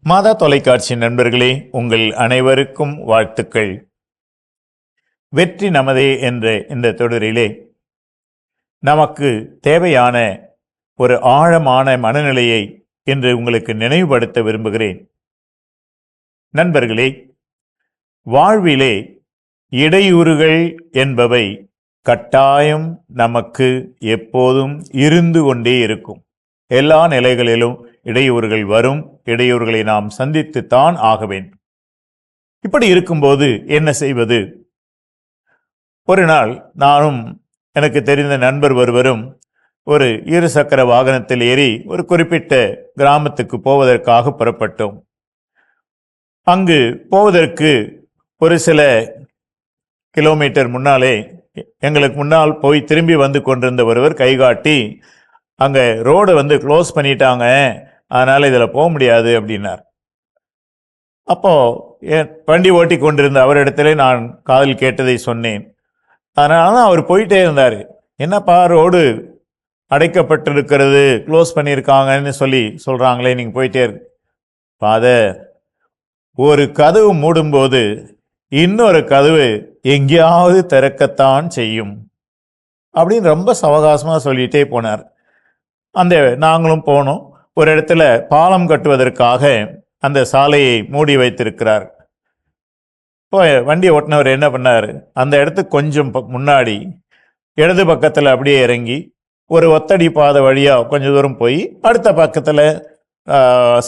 மாதா தொலைக்காட்சி நண்பர்களே, உங்கள் அனைவருக்கும் வாழ்த்துக்கள். வெற்றி நமதே என்ற இந்த தொடரிலே நமக்கு தேவையான ஒரு ஆழமான மனநிலையை இன்று உங்களுக்கு நினைவுபடுத்த விரும்புகிறேன். நண்பர்களே, வாழ்விலே இடையூறுகள் என்பவை கட்டாயம் நமக்கு எப்போதும் இருந்து கொண்டே இருக்கும். எல்லா நிலைகளிலும் இடையூறுகள் வரும். இடையூறுகளை நாம் சந்தித்துத்தான் ஆக வேண்டும். இப்படி இருக்கும்போது என்ன செய்வது? ஒரு நாள் நானும் எனக்கு தெரிந்த நண்பர் ஒருவரும் ஒரு இருசக்கர வாகனத்தில் ஏறி ஒரு குறிப்பிட்ட கிராமத்துக்கு போவதற்காக புறப்பட்டோம். அங்கு போவதற்கு ஒரு சில கிலோமீட்டர் முன்னாலே எங்களுக்கு முன்னால் போய் திரும்பி வந்து கொண்டிருந்த ஒருவர் கைகாட்டி, அங்கே ரோடு க்ளோஸ் பண்ணிட்டாங்க, அதனால் இதில் போக முடியாது அப்படின்னார். அப்போது வண்டி ஓட்டி கொண்டிருந்த அவரிடத்துல நான் காதில் கேட்டதை சொன்னேன். அதனால தான் அவர் போயிட்டே இருந்தார். என்னப்பா ரோடு அடைக்கப்பட்டிருக்கிறது, க்ளோஸ் பண்ணியிருக்காங்கன்னு சொல்கிறாங்களே, நீங்கள் போயிட்டே இருக்கு. ஃபாதர், ஒரு கதவு மூடும்போது இன்னொரு கதவு எங்கேயாவது திறக்கத்தான் செய்யும் அப்படின்னு ரொம்ப சவகாசமாக சொல்லிகிட்டே போனார். நாங்களும் போனோம். ஒரு இடத்துல பாலம் கட்டுவதற்காக அந்த சாலையை மூடி வைத்திருக்கிறார். இப்போ வண்டி ஓட்டுனவர் என்ன பண்ணார், அந்த இடத்துக்கு கொஞ்சம் முன்னாடி இடது பக்கத்தில் அப்படியே இறங்கி ஒரு ஒத்தடி பாதை வழியாக கொஞ்சம் தூரம் போய் அடுத்த பக்கத்தில்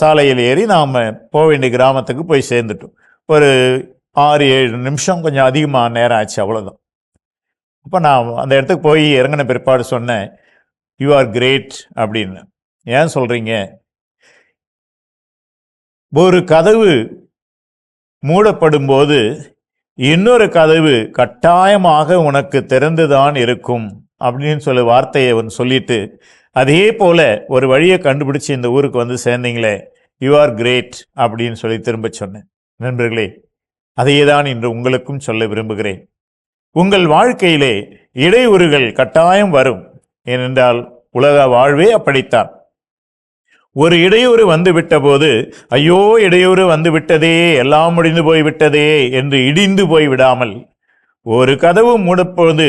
சாலையில் ஏறி நாம் போக வேண்டிய கிராமத்துக்கு போய் சேர்ந்துட்டோம். ஒரு 6-7 நிமிஷம், கொஞ்சம் அதிகமாக நேரம் ஆச்சு, அவ்வளோதான். அப்போ நான் அந்த இடத்துக்கு போய் இறங்கின பிற்பாடு சொன்னேன், யூ ஆர் கிரேட் அப்படின்னு. ஏன் சொல்கிறீங்க? ஒரு கதவு மூடப்படும் போது இன்னொரு கதவு கட்டாயமாக உனக்கு திறந்துதான் இருக்கும் அப்படின்னு வார்த்தையை சொல்லிட்டு, அதே போல ஒரு வழியை கண்டுபிடிச்சு இந்த ஊருக்கு வந்து சேர்ந்தீங்களே, யூ ஆர் கிரேட் அப்படின்னு திரும்ப சொன்னேன். நண்பர்களே, அதையே தான் இன்று உங்களுக்கும் சொல்ல விரும்புகிறேன். உங்கள் வாழ்க்கையிலே இடையூறுகள் கட்டாயம் வரும். ஏனென்றால் உலக வாழ்வே அப்படித்தான். ஒரு இடையூறு வந்து விட்ட போது, ஐயோ இடையூறு வந்து விட்டதே, எல்லாம் முடிந்து போய்விட்டதே என்று இடிந்து போய் விடாமல், ஒரு கதவு மூடப்போது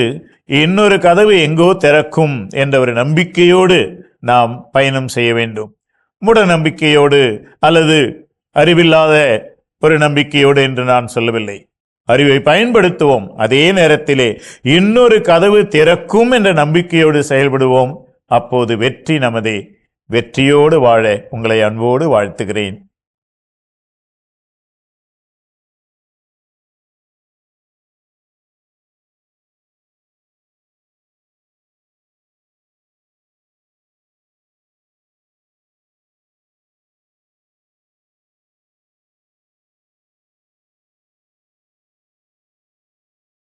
இன்னொரு கதவு எங்கோ திறக்கும் என்ற ஒரு நம்பிக்கையோடு நாம் பயணம் செய்ய வேண்டும். மூட நம்பிக்கையோடு அல்லது அறிவில்லாத ஒரு நம்பிக்கையோடு என்று நான் சொல்லவில்லை. அறிவை பயன்படுத்துவோம். அதே நேரத்திலே இன்னொரு கதவு திறக்கும் என்ற நம்பிக்கையோடு செயல்படுவோம். அப்போது வெற்றி நமதே. வெற்றியோடு வாழ உங்களை அன்போடு வாழ்த்துகிறேன்.